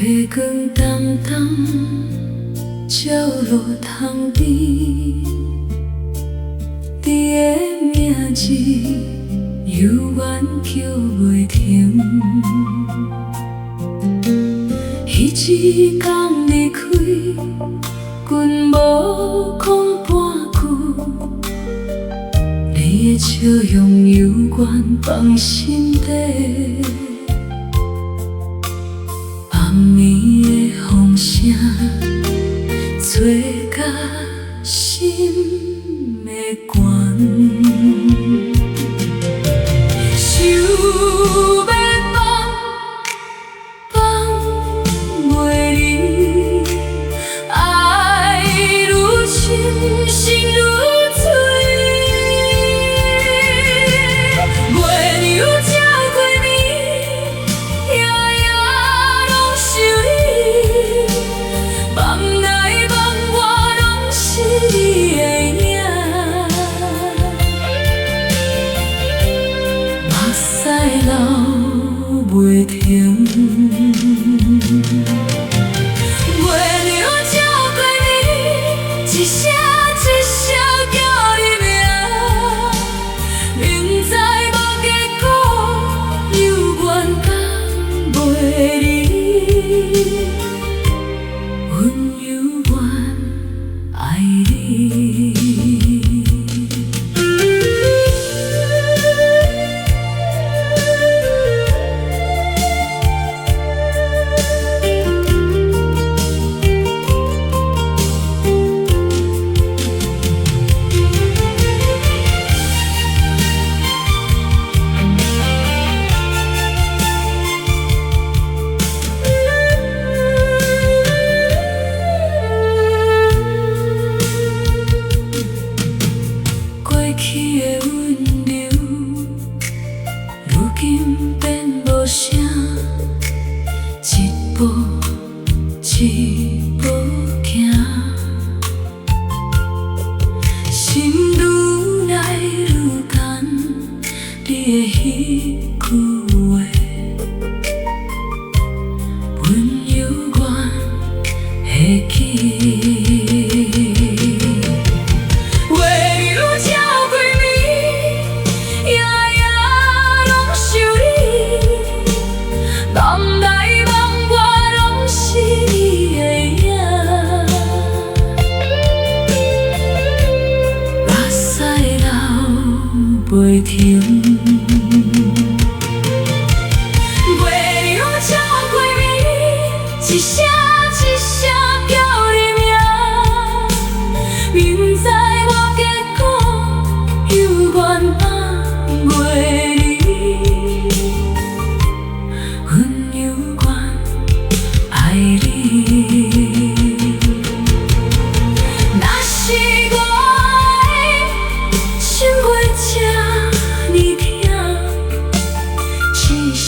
月光淡淡照落窗边，你的名字犹原叫袂停。彼一天离开，阮无讲半句，你的笑容犹原放心底。暗暝的风声，吹甲心会寒。想要放袂离，爱愈深，心愈碎。月亮照过暝，夜夜拢想你，梦内梦外拢是你的影。目屎流袂停。月亮照过你，一声一声叫你名，明知无结果，犹原讲袂离。阮犹原爱你。过去的温柔，如今变无声，一步一步行，心愈来愈干，你的彼句话，阮犹原会记。梦内梦外拢是你的影，目屎流袂停。月亮照过暝，一声一声叫你名，明知无结果，犹原放袂离。爱你，若是我的心话这呢痛，只是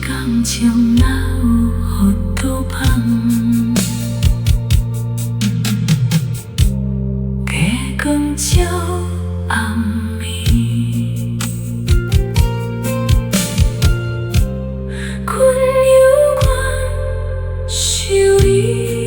感情哪有予倒香？月光照暗暝，阮犹原想你。